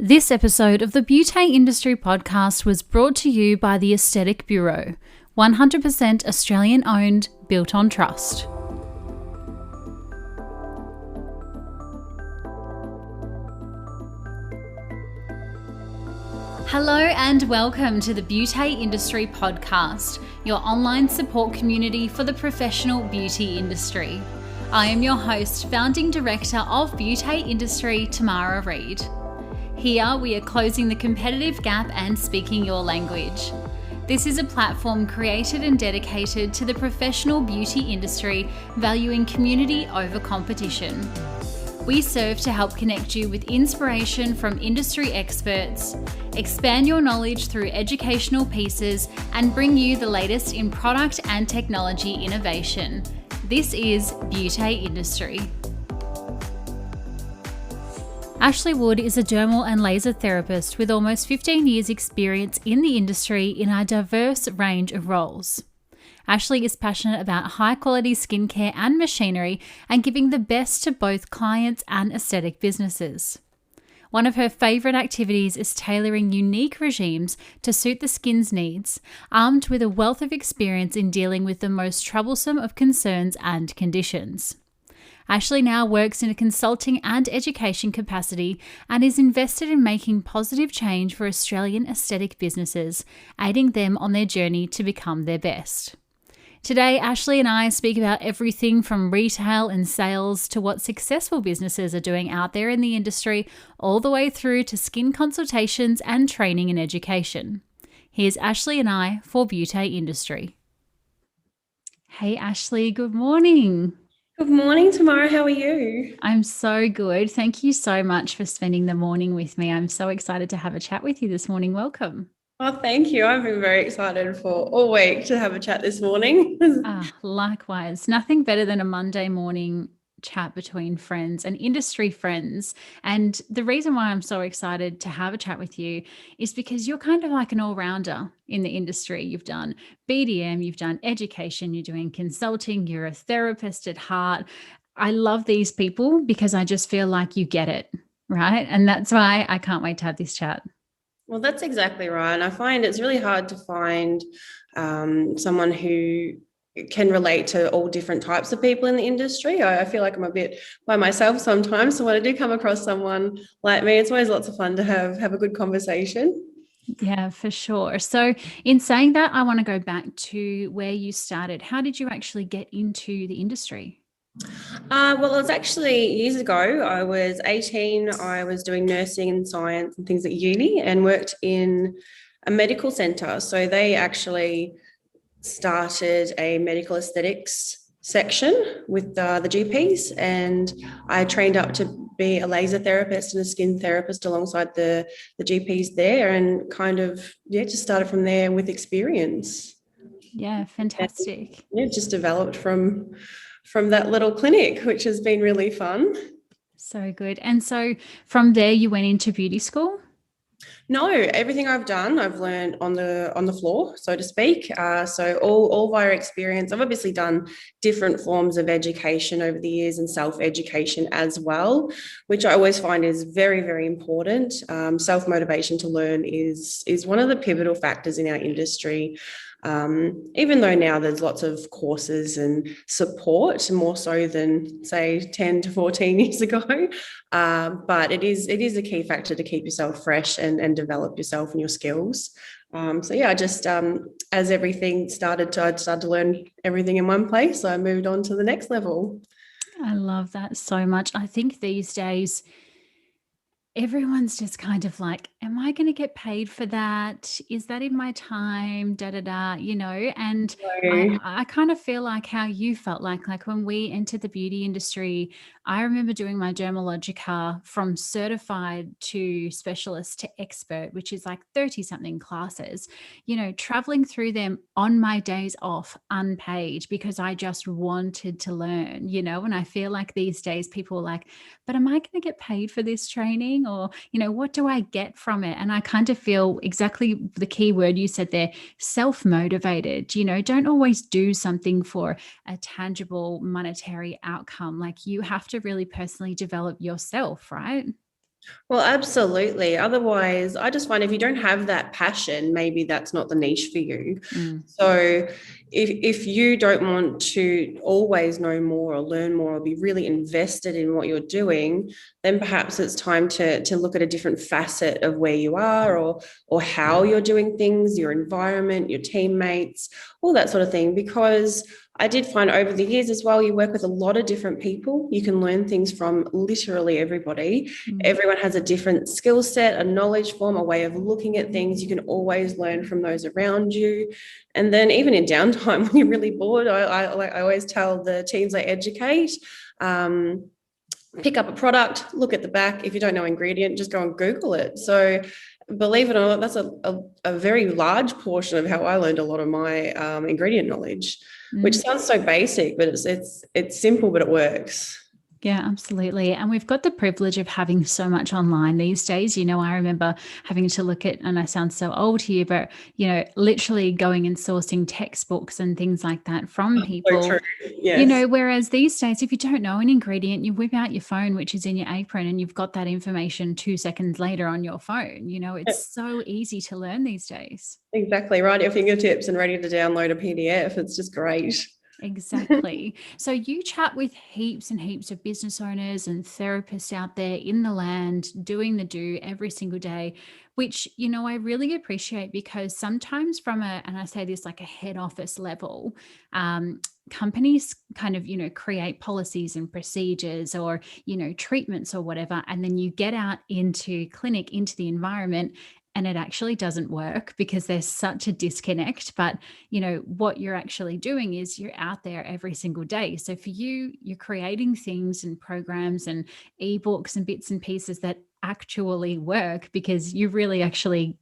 This episode of the Beauty Industry Podcast was brought to you by the Aesthetic Bureau, 100% Australian owned, built on trust. Hello and welcome to the Beauty Industry Podcast, your online support community for the professional beauty industry. I am your host, founding director of Beauty Industry, Tamara Reid. Here we are closing the competitive gap and speaking your language. This is a platform created and dedicated to the professional beauty industry, valuing community over competition. We serve to help connect you with inspiration from industry experts, expand your knowledge through educational pieces, and bring you the latest in product and technology innovation. This is Beauty Industry. Ashleigh Wood is a dermal and laser therapist with almost 15 years' experience in the industry in a diverse range of roles. Ashleigh is passionate about high-quality skincare and machinery and giving the best to both clients and aesthetic businesses. One of her favourite activities is tailoring unique regimes to suit the skin's needs, armed with a wealth of experience in dealing with the most troublesome of concerns and conditions. Ashleigh now works in a consulting and education capacity and is invested in making positive change for Australian aesthetic businesses, aiding them on their journey to become their best. Today, Ashleigh and I speak about everything from retail and sales to what successful businesses are doing out there in the industry, all the way through to skin consultations and training and education. Here's Ashleigh and I for Beauty Industry. Hey Ashleigh, good morning. Good morning, Tamara. How are you? I'm so good. Thank you so much for spending the morning with me. I'm so excited to have a chat with you this morning. Welcome. Oh, thank you. I've been very excited for all week to have a chat this morning. Likewise. Nothing better than a Monday morning chat between friends and industry friends. And the reason why I'm so excited to have a chat with you is because you're kind of like an all-rounder in the industry. You've done BDM, you've done education, you're doing consulting, you're a therapist at heart. I love these people because I just feel like you get it, right? And that's why I can't wait to have this chat. Well, that's exactly right. I find it's really hard to find someone who can relate to all different types of people in the industry. I feel like I'm a bit by myself sometimes. So when I do come across someone like me, it's always lots of fun to have a good conversation. Yeah, for sure. So in saying that, I want to go back to where you started. How did you actually get into the industry? Well, it was actually years ago. I was 18. I was doing nursing and science and things at uni and worked in a medical centre. So they actually started a medical aesthetics section with the GPs, and I trained up to be a laser therapist and a skin therapist alongside the GPs there, and kind of just started from there with experience. Yeah, fantastic. And, just developed from that little clinic, which has been really fun. So good. And so from there you went into beauty school? No, everything I've done, I've learned on the floor, so to speak. So all via experience. I've obviously done different forms of education over the years and self-education as well, which I always find is very, very important. Self-motivation to learn is one of the pivotal factors in our industry. Even though now there's lots of courses and support, more so than say 10 to 14 years ago, but it is a key factor to keep yourself fresh and develop yourself and your skills. I just as everything I'd started to learn everything in one place, so I moved on to the next level. I love that so much. I think these days everyone's just kind of like, am I going to get paid for that? Is that in my time? And I kind of feel like how you felt like when we entered the beauty industry, I remember doing my Dermalogica from certified to specialist to expert, which is like 30 something classes, traveling through them on my days off unpaid because I just wanted to learn, and I feel like these days people are like, but am I going to get paid for this training? Or, what do I get from it? And I kind of feel exactly the key word you said there, self-motivated. Don't always do something for a tangible monetary outcome. Like you have to really personally develop yourself, right? Well, absolutely. Otherwise, I just find if you don't have that passion, maybe that's not the niche for you. Mm. So if you don't want to always know more or learn more or be really invested in what you're doing, then perhaps it's time to look at a different facet of where you are or how you're doing things, your environment, your teammates, all that sort of thing. Because I did find over the years as well, you work with a lot of different people. You can learn things from literally everybody. Mm. Everyone has a different skill set, a knowledge form, a way of looking at things. You can always learn from those around you. And then even in downtime, when you're really bored, I always tell the teams I educate, pick up a product, look at the back. If you don't know ingredient, just go and Google it. So believe it or not, that's a very large portion of how I learned a lot of my ingredient knowledge, which Mm. sounds so basic, but it's simple, but it works. Yeah, absolutely. And we've got the privilege of having so much online these days. I remember having to look at, and I sound so old here, but, literally going and sourcing textbooks and things like that from So true. people. Yes. Whereas these days, if you don't know an ingredient, you whip out your phone, which is in your apron, and you've got that information 2 seconds later on your phone. It's so easy to learn these days. Exactly, right at your fingertips and ready to download a PDF. It's just great. Exactly. So you chat with heaps and heaps of business owners and therapists out there in the land doing the do every single day, which, I really appreciate because sometimes and I say this like a head office level, companies kind of, create policies and procedures or, treatments or whatever. And then you get out into clinic, into the environment, and it actually doesn't work because there's such a disconnect. But what you're actually doing is you're out there every single day. So for you, you're creating things and programs and ebooks and bits and pieces that actually work because you really actually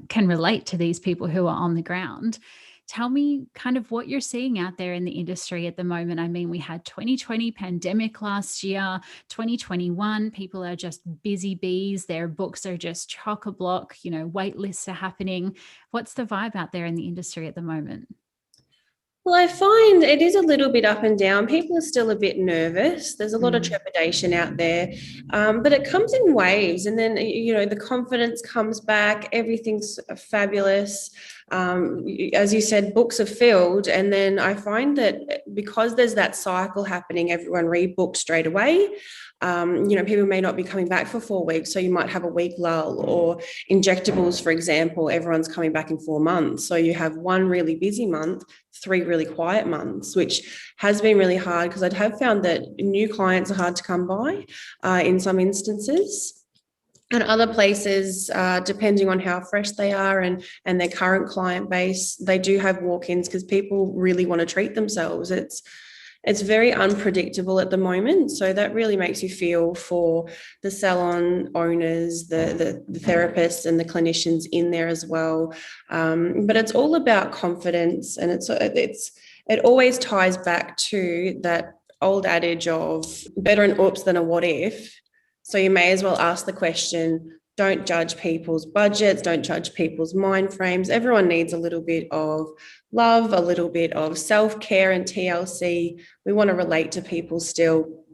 can relate to these people who are on the ground. Tell me kind of what you're seeing out there in the industry at the moment. I mean, we had 2020 pandemic last year, 2021, people are just busy bees. Their books are just chock-a-block, wait lists are happening. What's the vibe out there in the industry at the moment? Well, I find it is a little bit up and down. People are still a bit nervous. There's a lot of Mm. trepidation out there, but it comes in waves. And then, the confidence comes back. Everything's fabulous. As you said, books are filled. And then I find that because there's that cycle happening, everyone rebooked straight away. People may not be coming back for 4 weeks. So you might have a week lull, or injectables, for example, everyone's coming back in 4 months. So you have one really busy month, 3 really quiet months, which has been really hard because I have found that new clients are hard to come by in some instances. And other places, depending on how fresh they are and their current client base, they do have walk-ins because people really want to treat themselves. It's very unpredictable at the moment. So that really makes you feel for the salon owners, the therapists and the clinicians in there as well. But it's all about confidence, and it always ties back to that old adage of better an oops than a what if. So you may as well ask the question, don't judge people's budgets, don't judge people's mind frames. Everyone needs a little bit of love, a little bit of self-care and TLC. We want to relate to people still,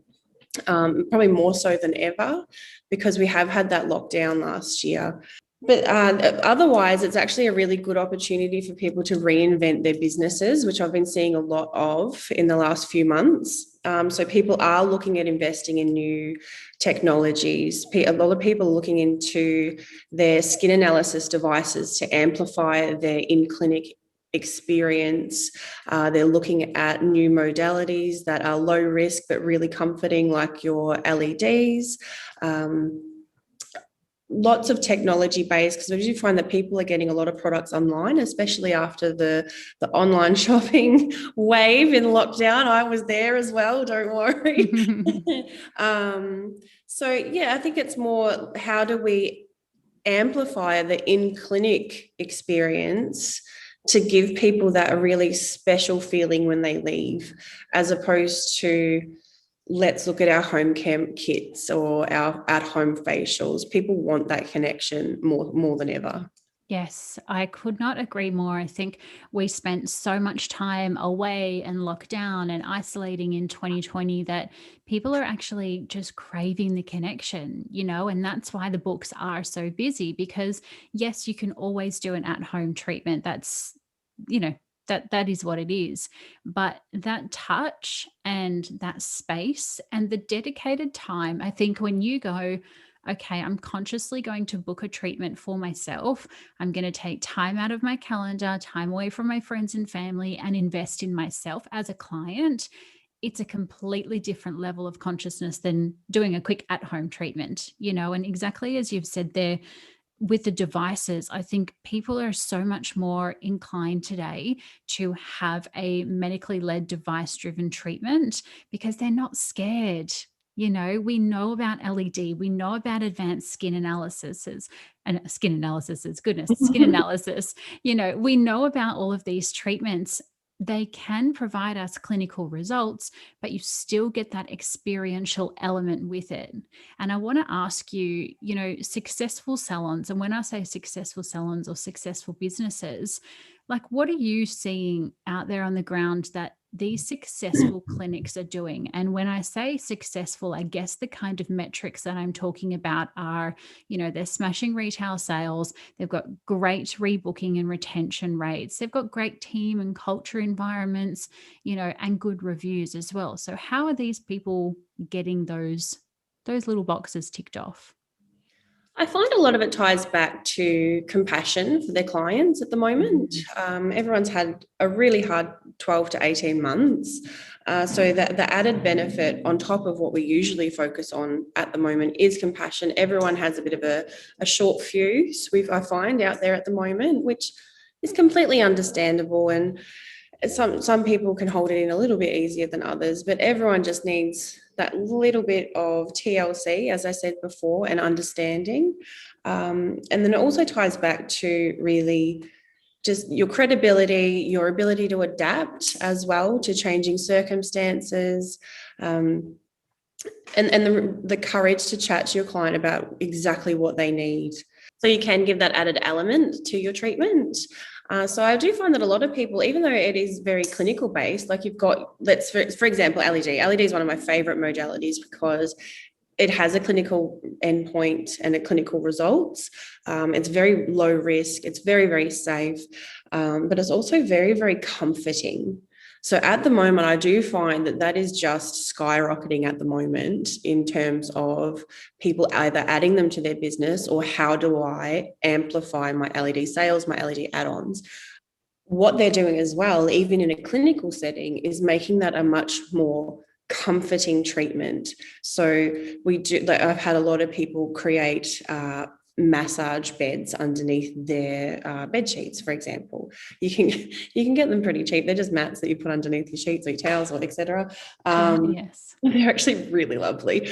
probably more so than ever, because we have had that lockdown last year. But otherwise, it's actually a really good opportunity for people to reinvent their businesses, which I've been seeing a lot of in the last few months. So people are looking at investing in new technologies. A lot of people are looking into their skin analysis devices to amplify their in-clinic experience. They're looking at new modalities that are low risk but really comforting, like your LEDs. Lots of technology based, because we do find that people are getting a lot of products online, especially after the online shopping wave in lockdown. I was there as well, don't worry. So yeah, I think it's more, how do we amplify the in-clinic experience to give people that a really special feeling when they leave, as opposed to let's look at our home cam kits or our at-home facials. People want that connection more than ever. Yes, I could not agree more. I think we spent so much time away and locked down and isolating in 2020 that people are actually just craving the connection, and that's why the books are so busy because, yes, you can always do an at home treatment. That's, you know, that is what it is. But that touch and that space and the dedicated time, I think when you go, okay, I'm consciously going to book a treatment for myself. I'm going to take time out of my calendar, time away from my friends and family, and invest in myself as a client. It's a completely different level of consciousness than doing a quick at home treatment, and exactly as you've said there, with the devices, I think people are so much more inclined today to have a medically led device driven treatment because they're not scared. We know about LED, we know about advanced skin analysis, goodness, skin analysis. We know about all of these treatments. They can provide us clinical results, but you still get that experiential element with it. And I want to ask you, successful salons, and when I say successful salons or successful businesses, like what are you seeing out there on the ground that these successful clinics are doing? And when I say successful, I guess the kind of metrics that I'm talking about are, they're smashing retail sales, they've got great rebooking and retention rates, they've got great team and culture environments, and good reviews as well. So how are these people getting those little boxes ticked off? I find a lot of it ties back to compassion for their clients at the moment. Everyone's had a really hard 12 to 18 months. So that the added benefit on top of what we usually focus on at the moment is compassion. Everyone has a bit of a short fuse, I find out there at the moment, which is completely understandable. And some people can hold it in a little bit easier than others, but everyone just needs that little bit of TLC, as I said before, and understanding. And then it also ties back to really just your credibility, your ability to adapt as well to changing circumstances, and the courage to chat to your client about exactly what they need. So you can give that added element to your treatment. So I do find that a lot of people, even though it is very clinical based, like you've got, for example, LED. LED is one of my favorite modalities because it has a clinical endpoint and a clinical results. It's very low risk. It's very, very safe, but it's also very, very comforting. So at the moment, I do find that is just skyrocketing at the moment in terms of people either adding them to their business or how do I amplify my LED sales, my LED add-ons. What they're doing as well, even in a clinical setting, is making that a much more comforting treatment. So I've had a lot of people create massage beds underneath their bed sheets, for example. You can get them pretty cheap. They're just mats that you put underneath your sheets or your towels or etc. Yes. They're actually really lovely.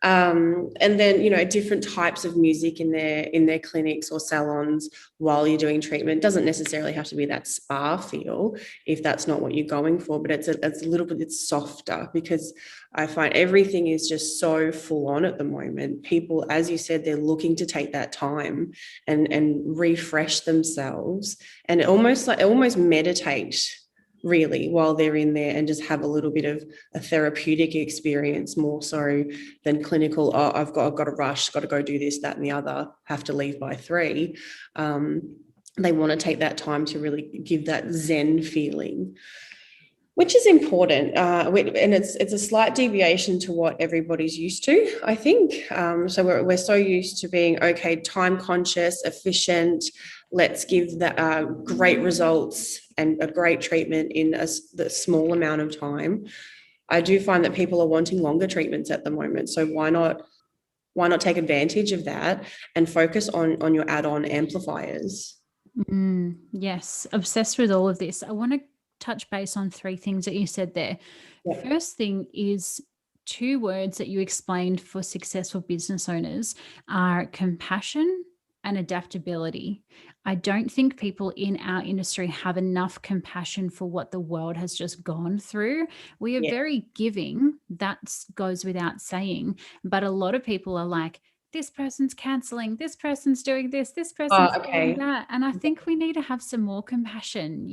And then, different types of music in their clinics or salons while you're doing treatment. Doesn't necessarily have to be that spa feel if that's not what you're going for, but it's a little bit softer because I find everything is just so full on at the moment. People, as you said, they're looking to take that time and refresh themselves and almost meditate really while they're in there and just have a little bit of a therapeutic experience more so than clinical. Oh, I've got to rush, got to go do this, that, and the other, have to leave by 3. They want to take that time to really give that Zen feeling, which is important. And it's a slight deviation to what everybody's used to, I think. So we're so used to being, okay, time conscious, efficient, let's give the great results and a great treatment in the small amount of time. I do find that people are wanting longer treatments at the moment. So why not take advantage of that and focus on your add-on amplifiers? Yes, obsessed with all of this. I want to touch base on 3 things that you said there. Yeah. First thing is 2 words that you explained for successful business owners are compassion and adaptability. I don't think people in our industry have enough compassion for what the world has just gone through. We are Yeah. very giving, that goes without saying, but a lot of people are like, this person's canceling, this person's doing this Oh, person's doing okay. that. And I think we need to have some more compassion.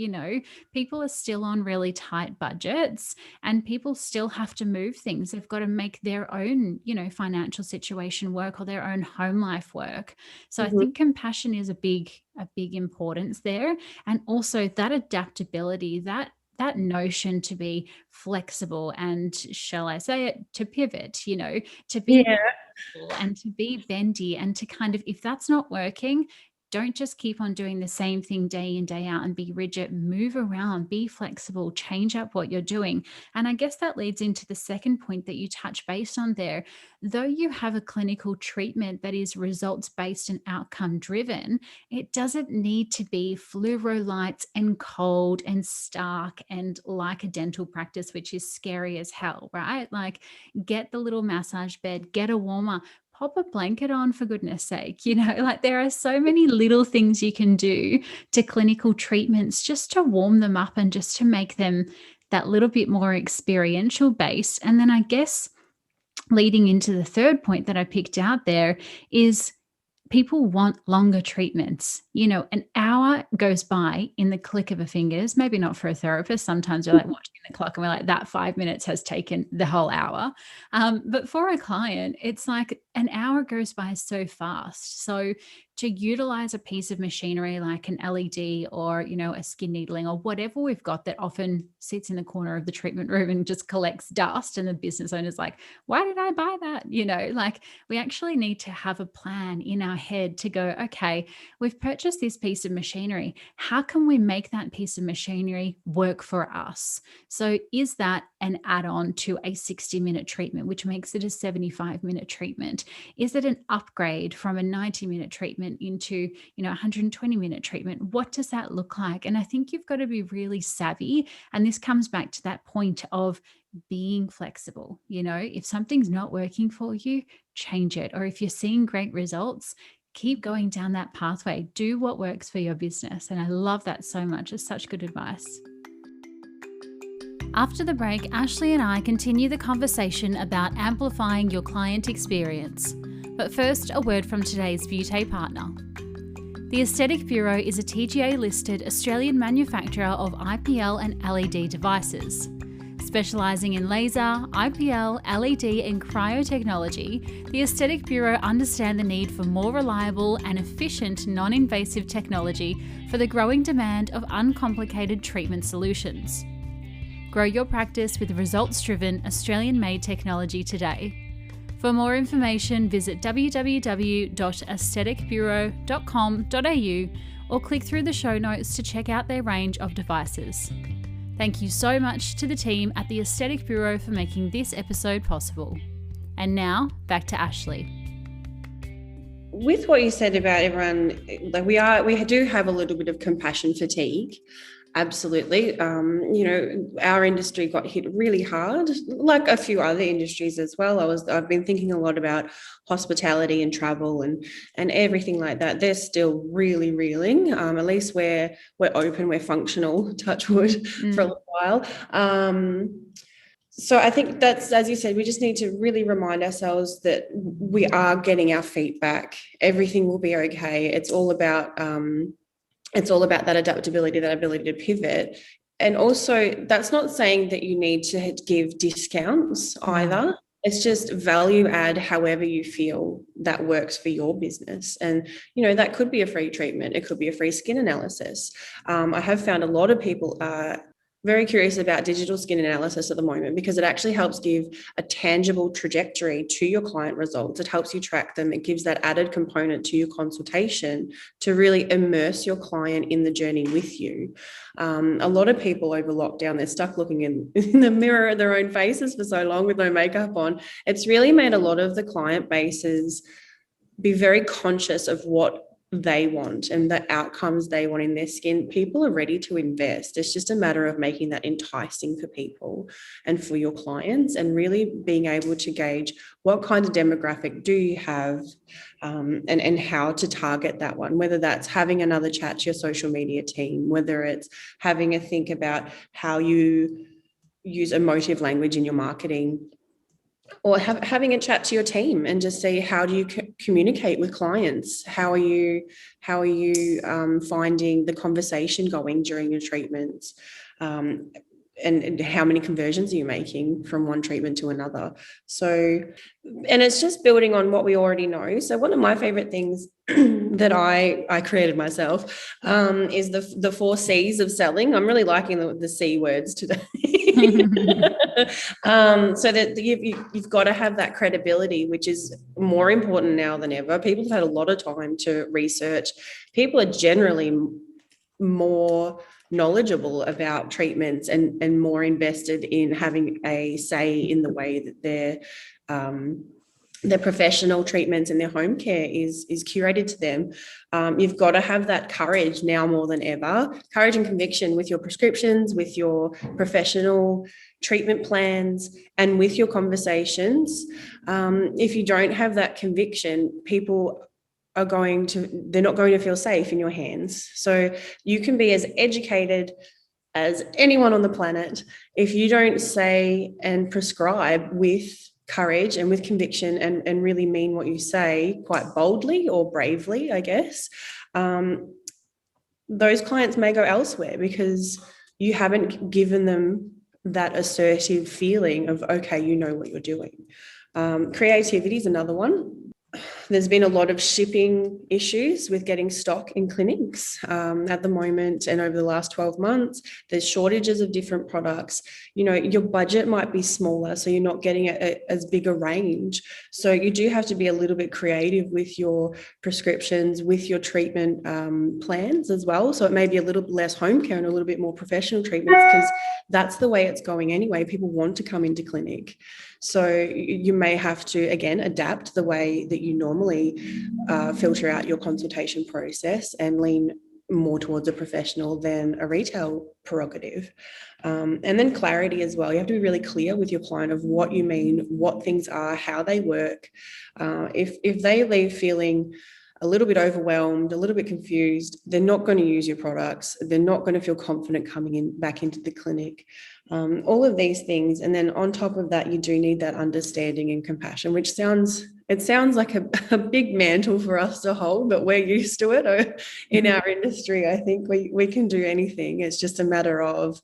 People are still on really tight budgets, and people still have to move things. They've got to make their own financial situation work, or their own home life work. So I Mhm. think compassion is a big importance there. And also that adaptability, that notion to be flexible, and, shall I say it, to pivot, to be Yeah. and to be bendy, and to kind of, if that's not working, don't just keep on doing the same thing day in, day out and be rigid. Move around, be flexible, change up what you're doing. And I guess that leads into the second point that you touch base on there. Though you have a clinical treatment that is results based and outcome driven, it doesn't need to be fluoro lights and cold and stark and like a dental practice, which is scary as hell, right? Like, get the little massage bed, get a warmer, pop a blanket on, for goodness sake. Like, there are so many little things you can do to clinical treatments just to warm them up and just to make them that little bit more experiential based. And then I guess leading into the third point that I picked out there is, people want longer treatments. An hour goes by in the click of a fingers, maybe not for a therapist. Sometimes you're like watching the clock and we're like, that 5 minutes has taken the whole hour. But for a client, it's like an hour goes by so fast. So to utilize a piece of machinery like an LED, or, a skin needling, or whatever we've got that often sits in the corner of the treatment room and just collects dust, and the business owner's like, why did I buy that? Like, we actually need to have a plan in our head to go, okay, we've purchased this piece of machinery. How can we make that piece of machinery work for us? So is that an add-on to a 60-minute treatment, which makes it a 75-minute treatment? Is it an upgrade from a 90-minute treatment into, a 120-minute treatment? What does that look like? And I think you've got to be really savvy. And this comes back to that point of being flexible. If something's not working for you, change it. Or if you're seeing great results, keep going down that pathway. Do what works for your business. And I love that so much. It's such good advice. After the break, Ashleigh and I continue the conversation about amplifying your client experience. But first, a word from today's beauty partner. The Aesthetic Bureau is a TGA-listed Australian manufacturer of IPL and LED devices. Specialising in laser, IPL, LED and cryotechnology, the Aesthetic Bureau understand the need for more reliable and efficient non-invasive technology for the growing demand of uncomplicated treatment solutions. Grow your practice with results-driven Australian-made technology today. For more information, visit www.aestheticbureau.com.au or click through the show notes to check out their range of devices. Thank you so much to the team at the Aesthetic Bureau for making this episode possible. And now, back to Ashleigh. With what you said about everyone, like we do have a little bit of compassion fatigue. Absolutely. Our industry got hit really hard, like a few other industries as well. I've been thinking a lot about hospitality and travel and everything like that. They're still really reeling. At least we're open, we're functional, touch wood, for a little while. So I think that's, as you said, we just need to really remind ourselves that we are getting our feet back. Everything will be okay. It's all about that adaptability, that ability to pivot. And also, that's not saying that you need to give discounts either. It's just value add however you feel that works for your business. And, that could be a free treatment. It could be a free skin analysis. I have found a lot of people are very curious about digital skin analysis at the moment because it actually helps give a tangible trajectory to your client results. It helps you track them. It gives that added component to your consultation to really immerse your client in the journey with you. A lot of people over lockdown, they're stuck looking in the mirror at their own faces for so long with no makeup on. It's really made a lot of the client bases be very conscious of what they want and the outcomes they want in their skin. People are ready to invest. It's just a matter of making that enticing for people and for your clients, and really being able to gauge what kind of demographic do you have, and how to target that one, whether that's having another chat to your social media team, whether it's having a think about how you use emotive language in your marketing, or having a chat to your team and just see how do you communicate with clients? How are you finding the conversation going during your treatments? And how many conversions are you making from one treatment to another? So, and it's just building on what we already know. So one of my favorite things that I created myself is the 4 C's of selling. I'm really liking the C words today. So that you've got to have that credibility, which is more important now than ever. People have had a lot of time to research. People are generally more knowledgeable about treatments and more invested in having a say in the way that their professional treatments and their home care is curated to them. You've got to have that courage now more than ever, courage and conviction with your prescriptions, with your professional treatment plans, and with your conversations. If you don't have that conviction, people they're not going to feel safe in your hands. So you can be as educated as anyone on the planet. If you don't say and prescribe with courage and with conviction and really mean what you say quite boldly or bravely, I guess, those clients may go elsewhere because you haven't given them that assertive feeling of, okay, you know what you're doing. Creativity is another one. There's been a lot of shipping issues with getting stock in clinics at the moment, and over the last 12 months, there's shortages of different products. Your budget might be smaller, so you're not getting as big a range. So you do have to be a little bit creative with your prescriptions, with your treatment plans as well. So it may be a little less home care and a little bit more professional treatments, because that's the way it's going anyway. People want to come into clinic. So you may have to, again, adapt the way that you normally filter out your consultation process and lean more towards a professional than a retail prerogative. And then clarity as well. You have to be really clear with your client of what you mean, what things are, how they work. If they leave feeling a little bit overwhelmed, a little bit confused, they're not going to use your products. They're not going to feel confident coming back into the clinic. All of these things. And then on top of that, you do need that understanding and compassion, which sounds like a big mantle for us to hold, but we're used to it in our industry. I think we can do anything. It's just a matter of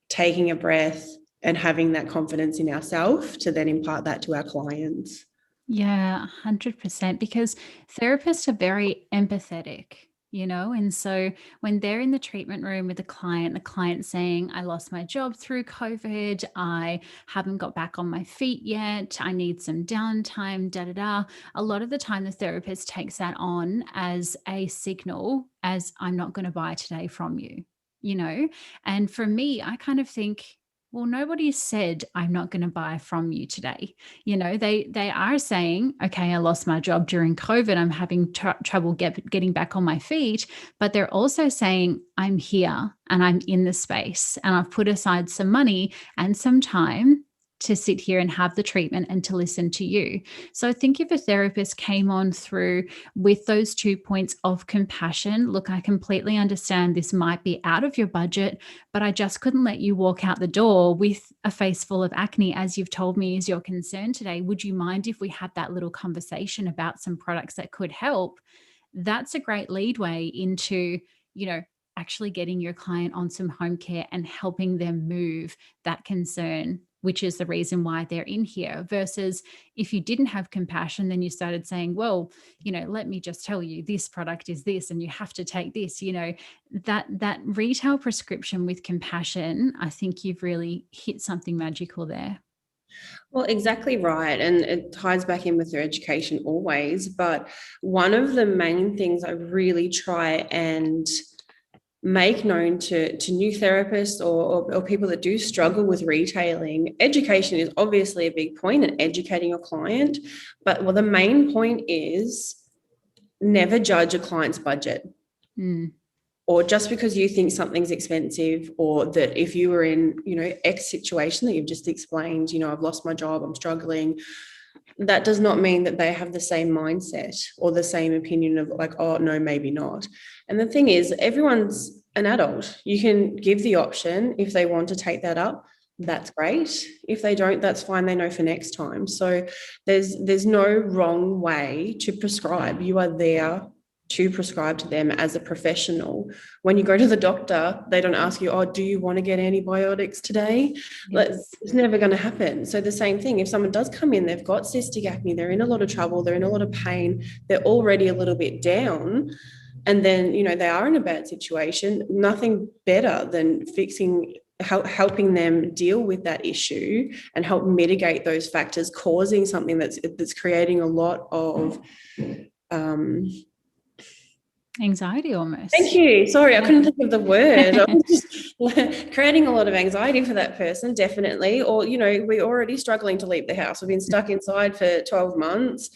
taking a breath and having that confidence in ourselves to then impart that to our clients. Yeah, 100%. Because therapists are very empathetic, and so when they're in the treatment room with the client saying, I lost my job through COVID, I haven't got back on my feet yet, I need some downtime, da da da. A lot of the time, the therapist takes that on as a signal, as I'm not going to buy today from you, And for me, I kind of think, well, nobody said I'm not going to buy from you today. They are saying, okay, I lost my job during COVID. I'm having trouble getting back on my feet. But they're also saying, I'm here and I'm in the space and I've put aside some money and some time to sit here and have the treatment and to listen to you. So I think if a therapist came on through with those 2 points of compassion, look, I completely understand this might be out of your budget, but I just couldn't let you walk out the door with a face full of acne, as you've told me is your concern today. Would you mind if we had that little conversation about some products that could help? That's a great leadway into, actually getting your client on some home care and helping them move that concern, which is the reason why they're in here. Versus if you didn't have compassion, then you started saying, well, let me just tell you, this product is this and you have to take this, that retail prescription with compassion. I think you've really hit something magical there. Well, exactly right. And it ties back in with their education always. But one of the main things I really try and make known to new therapists or people that do struggle with retailing, education is obviously a big point, and educating your client. But the main point is never judge a client's budget. Or just because you think something's expensive, or that if you were in, X situation that you've just explained, I've lost my job, I'm struggling, that does not mean that they have the same mindset or the same opinion of like, oh, no, maybe not. And the thing is, everyone's an adult. You can give the option if they want to take that up. that's great. If they don't, that's fine. They know for next time. So there's no wrong way to prescribe. You are there to prescribe to them as a professional. When you go to the doctor, they don't ask you, oh, do you want to get antibiotics today? Yes. It's never going to happen. So the same thing, if someone does come in, they've got cystic acne, they're in a lot of trouble, they're in a lot of pain, they're already a little bit down, and then, they are in a bad situation, nothing better than helping them deal with that issue and help mitigate those factors causing something that's creating a lot of anxiety almost. Thank you. Sorry, I couldn't think of the word. I was just creating a lot of anxiety for that person, definitely. Or, we're already struggling to leave the house. We've been stuck inside for 12 months.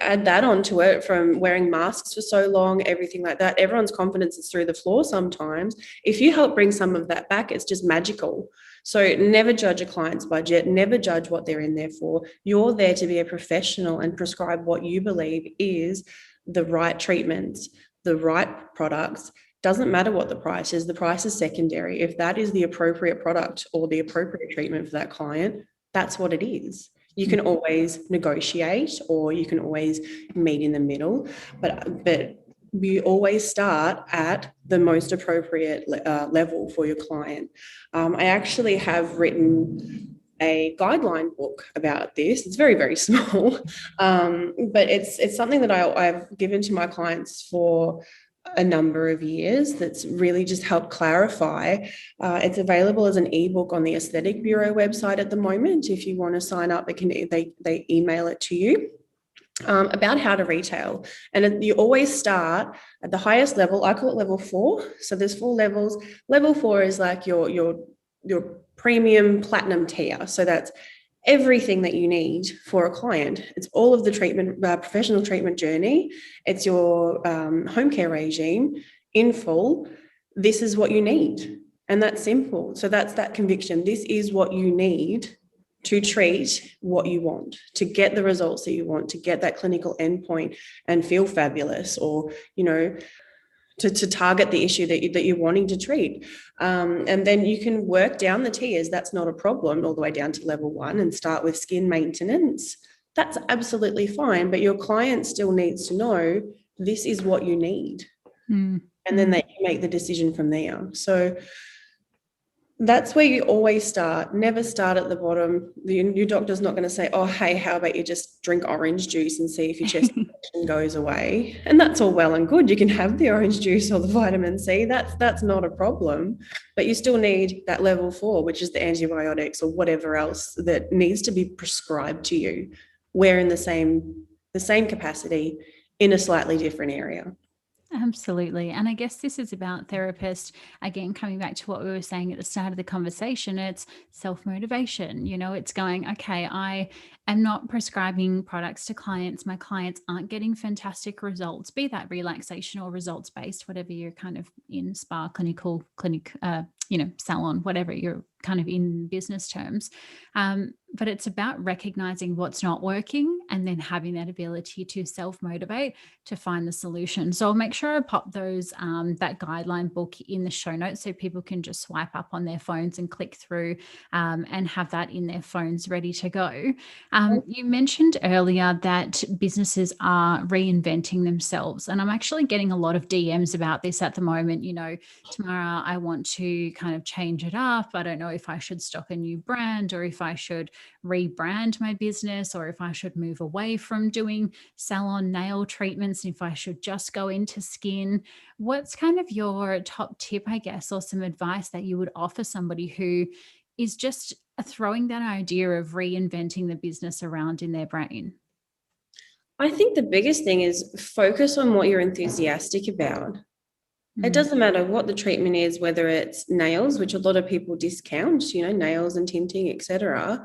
Add that onto it from wearing masks for so long, everything like that. Everyone's confidence is through the floor sometimes. If you help bring some of that back, it's just magical. So never judge a client's budget, never judge what they're in there for. You're there to be a professional and prescribe what you believe is the right treatments, the right products. Doesn't matter what the price is secondary. If that is the appropriate product or the appropriate treatment for that client, that's what it is. You can always negotiate or you can always meet in the middle, but we always start at the most appropriate level for your client. I actually have written a guideline book about this. It's very, very small, but it's something that I've given to my clients for a number of years that's really just helped clarify. It's available as an ebook on the Aesthetic Bureau website at the moment. If you want to sign up, they email it to you. About how to retail. And you always start at the highest level. I call it level 4. So there's 4 levels. Level 4 is like your premium platinum tier. So that's everything that you need for a client. It's all of the treatment, professional treatment journey. It's your home care regime in full. This is what you need. And that's simple. So that's that conviction. This is what you need to treat what you want, to get the results that you want, to get that clinical endpoint and feel fabulous, or, to target the issue that you're wanting to treat. And then you can work down the tiers. That's not a problem, all the way down to level 1 and start with skin maintenance. That's absolutely fine. But your client still needs to know this is what you need. And then they can make the decision from there. So that's where you always start. Never start at the bottom. Your doctor's not going to say, oh, hey, how about you just drink orange juice and see if your chest infection goes away? And that's all well and good. You can have the orange juice or the vitamin C. That's not a problem. But you still need that level 4, which is the antibiotics or whatever else that needs to be prescribed to you. We're in the same capacity in a slightly different area. Absolutely. And I guess this is about therapists, again, coming back to what we were saying at the start of the conversation, it's self-motivation. It's going, okay, I am not prescribing products to clients. My clients aren't getting fantastic results, be that relaxation or results-based, whatever you're kind of in, spa, clinic, salon, whatever you're kind of in business terms. But it's about recognizing what's not working and then having that ability to self-motivate to find the solution. So I'll make sure I pop those, that guideline book in the show notes so people can just swipe up on their phones and click through and have that in their phones ready to go. You mentioned earlier that businesses are reinventing themselves, and I'm actually getting a lot of DMs about this at the moment. Tamara, I want to kind of change it up. I don't know if I should stock a new brand or if I should rebrand my business or if I should move away from doing salon nail treatments, if I should just go into skin. What's kind of your top tip, I guess, or some advice that you would offer somebody who is just throwing that idea of reinventing the business around in their brain? I think the biggest thing is focus on what you're enthusiastic about. It doesn't matter what the treatment is, whether it's nails, which a lot of people discount, nails and tinting, etc.,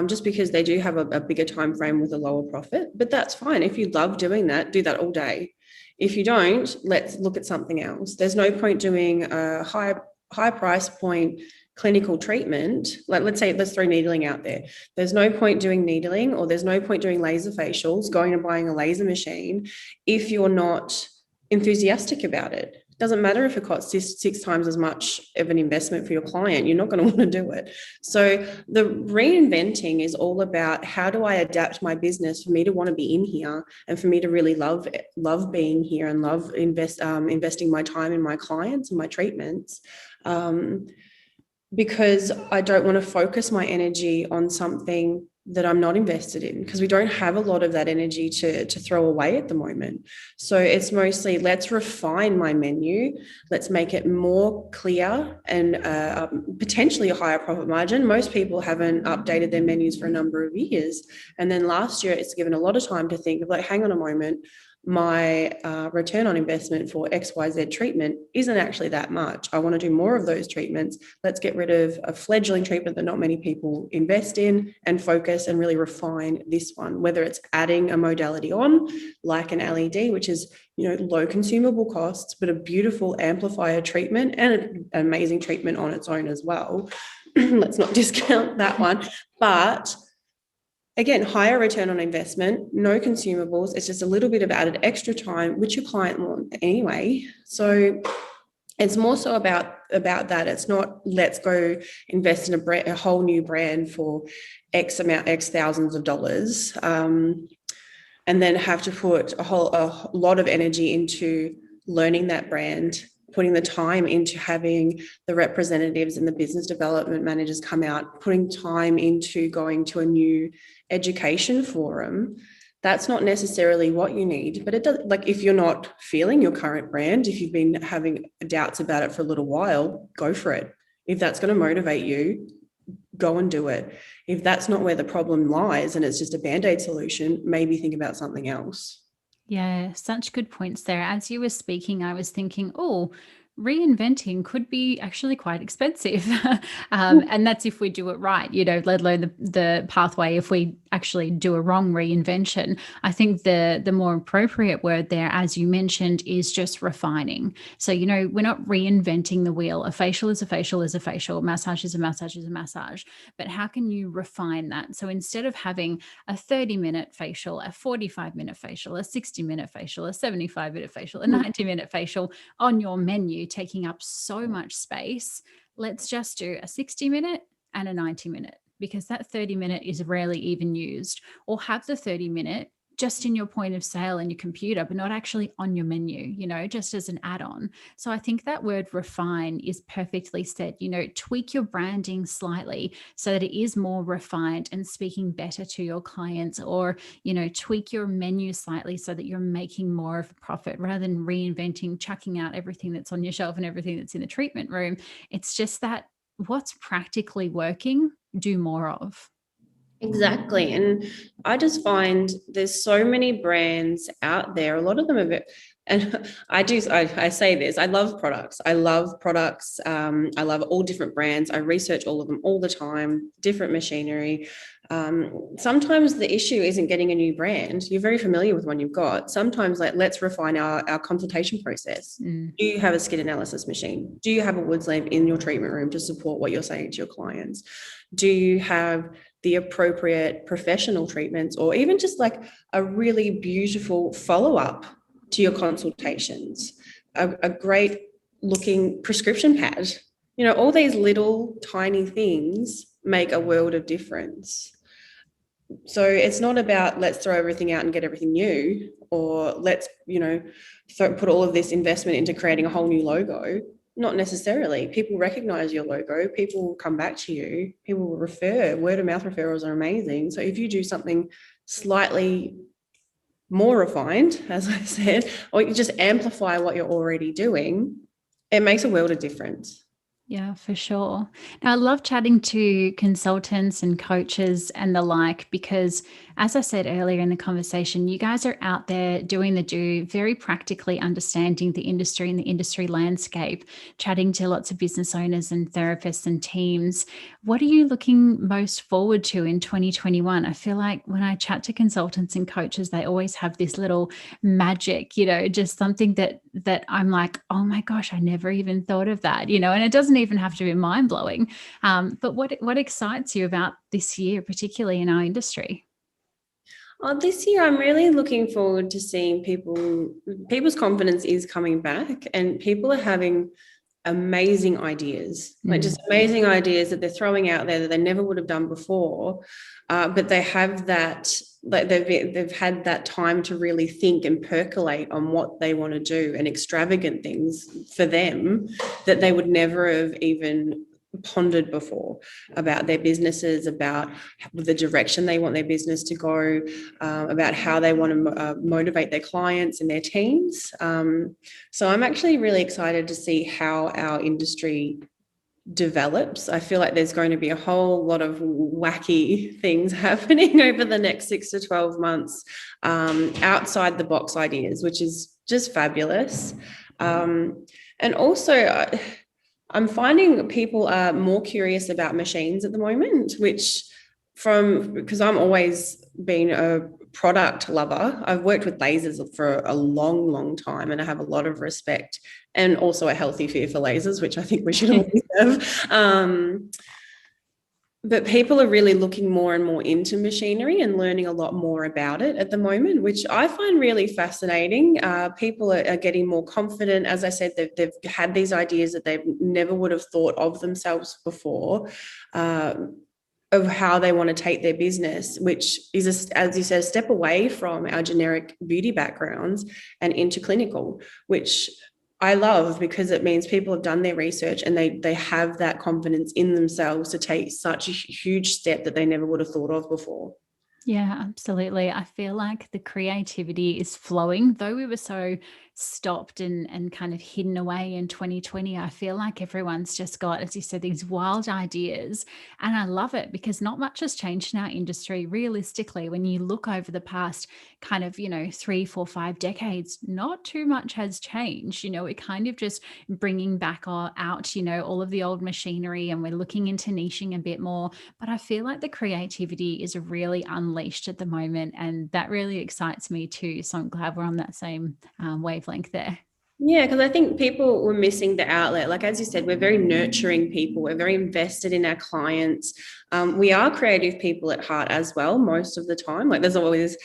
just because they do have a bigger time frame with a lower profit. But that's fine. If you love doing that, do that all day. If you don't, let's look at something else. There's no point doing a high price point clinical treatment. Let's throw needling out there. There's no point doing needling, or there's no point doing laser facials, going and buying a laser machine if you're not enthusiastic about it. Doesn't matter if it costs six times as much of an investment for your client, you're not going to want to do it. So the reinventing is all about, how do I adapt my business for me to want to be in here and for me to really love being here and love investing my time in my clients and my treatments. Because I don't want to focus my energy on something that I'm not invested in, because we don't have a lot of that energy to throw away at the moment. So it's mostly, let's refine my menu, let's make it more clear and potentially a higher profit margin. Most people haven't updated their menus for a number of years. And then last year, it's given a lot of time to think of, like, hang on a moment, my return on investment for XYZ treatment isn't actually that much. I want to do more of those treatments. Let's get rid of a fledgling treatment that not many people invest in and focus and really refine this one, whether it's adding a modality on, like an LED, which is, low consumable costs, but a beautiful amplifier treatment and an amazing treatment on its own as well. Let's not discount that one. But again, higher return on investment, no consumables. It's just a little bit of added extra time, which your client wants anyway. So it's more so about that. It's not, let's go invest in a whole new brand for X thousands of dollars, and then have to put a lot of energy into learning that brand, putting the time into having the representatives and the business development managers come out, putting time into going to a new education forum. That's not necessarily what you need, but it does. Like, if you're not feeling your current brand, if you've been having doubts about it for a little while, go for it. If that's going to motivate you, go and do it. If that's not where the problem lies and it's just a Band-Aid solution, maybe think about something else. Yeah, such good points there. As you were speaking, I was thinking, oh, reinventing could be actually quite expensive. And that's if we do it right, let alone the pathway if we actually do a wrong reinvention. I think the more appropriate word there, as you mentioned, is just refining. So, we're not reinventing the wheel. A facial is a facial is a facial. Massage is a massage is a massage. But how can you refine that? So instead of having a 30-minute facial, a 45-minute facial, a 60-minute facial, a 75-minute facial, a 90-minute facial on your menu, taking up so much space, let's just do a 60-minute and a 90-minute, because that 30-minute is rarely even used. Or have the 30-minute just in your point of sale in your computer, but not actually on your menu, just as an add-on. So I think that word refine is perfectly said. Tweak your branding slightly so that it is more refined and speaking better to your clients, or, tweak your menu slightly so that you're making more of a profit rather than reinventing, chucking out everything that's on your shelf and everything that's in the treatment room. It's just that what's practically working, do more of. Exactly. And I just find there's so many brands out there. A lot of them are and I say this, I love products. I love products. I love all different brands. I research all of them all the time, different machinery. Sometimes the issue isn't getting a new brand. You're very familiar with one you've got. Sometimes, like, let's refine our consultation process. Do you have a skin analysis machine? Do you have a Woods lamp in your treatment room to support what you're saying to your clients? Do you have the appropriate professional treatments, or even just like a really beautiful follow-up to your consultations, a great looking prescription pad? All these little tiny things make a world of difference. So it's not about let's throw everything out and get everything new, or let's, put all of this investment into creating a whole new logo. Not necessarily. People recognize your logo. People will come back to you. People will refer. Word of mouth referrals are amazing. So if you do something slightly more refined, as I said, or you just amplify what you're already doing, it makes a world of difference. Yeah, for sure. Now, I love chatting to consultants and coaches and the like, because as I said earlier in the conversation, you guys are out there doing the do, very practically understanding the industry and the industry landscape, chatting to lots of business owners and therapists and teams. What are you looking most forward to in 2021? I feel like when I chat to consultants and coaches, they always have this little magic, just something that I'm like, oh my gosh, I never even thought of that, and it doesn't even have to be mind-blowing. But what excites you about this year, particularly in our industry? This year, I'm really looking forward to seeing people's confidence is coming back, and people are having amazing ideas, like just amazing ideas that they're throwing out there that they never would have done before. But they have that, like they've had that time to really think and percolate on what they want to do, and extravagant things for them that they would never have even pondered before about their businesses, about the direction they want their business to go, about how they want to motivate their clients and their teams. So I'm actually really excited to see how our industry develops. I feel like there's going to be a whole lot of wacky things happening over the next 6 to 12 months, outside the box ideas, which is just fabulous. And also, I'm finding people are more curious about machines at the moment, because I'm always been a product lover. I've worked with lasers for a long, long time, and I have a lot of respect and also a healthy fear for lasers, which I think we should always have. But people are really looking more and more into machinery and learning a lot more about it at the moment, which I find really fascinating. People are getting more confident. As I said, they've had these ideas that they never would have thought of themselves before, of how they want to take their business, which is, as you said, a step away from our generic beauty backgrounds and into clinical, which I love, because it means people have done their research and they have that confidence in themselves to take such a huge step that they never would have thought of before. Yeah, absolutely. I feel like the creativity is flowing, though we were so stopped and kind of hidden away in 2020. I feel like everyone's just got, as you said, these wild ideas. And I love it, because not much has changed in our industry. Realistically, when you look over the past kind of, 3, 4, 5 decades, not too much has changed. We're kind of just bringing back out, all of the old machinery, and we're looking into niching a bit more. But I feel like the creativity is really unleashed at the moment, and that really excites me too. So I'm glad we're on that same wavelength there. Yeah, because I think people were missing the outlet. Like, as you said, we're very nurturing people. We're very invested in our clients. We are creative people at heart as well, most of the time. Like, there's always,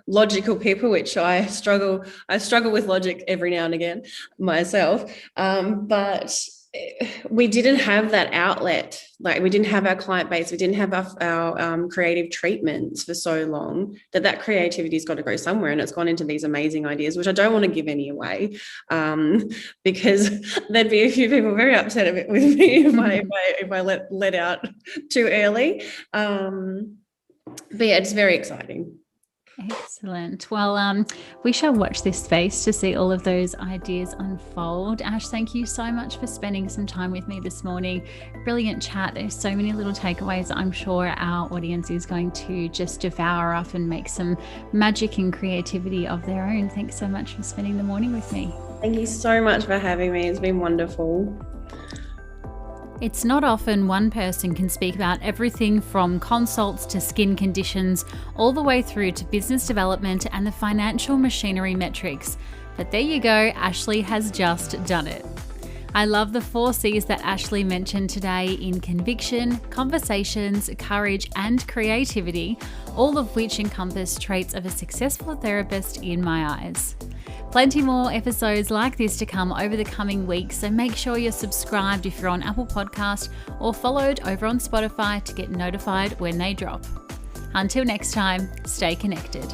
logical people, which I struggle with logic every now and again myself. But we didn't have that outlet. Like, we didn't have our client base. We didn't have our creative treatments for so long that creativity has got to go somewhere, and it's gone into these amazing ideas, which I don't want to give any away, because there'd be a few people very upset with me if I let out too early. But yeah, it's very exciting. Excellent. Well, we shall watch this space to see all of those ideas unfold. Ash, thank you so much for spending some time with me this morning. Brilliant chat. There's so many little takeaways that I'm sure our audience is going to just devour up and make some magic and creativity of their own. Thanks so much for spending the morning with me. Thank you so much for having me. It's been wonderful. It's not often one person can speak about everything from consults to skin conditions, all the way through to business development and the financial machinery metrics. But there you go, Ashleigh has just done it. I love the 4 C's that Ashleigh mentioned today in conviction, conversations, courage, and creativity, all of which encompass traits of a successful therapist in my eyes. Plenty more episodes like this to come over the coming weeks, so make sure you're subscribed if you're on Apple Podcast, or followed over on Spotify to get notified when they drop. Until next time, stay connected.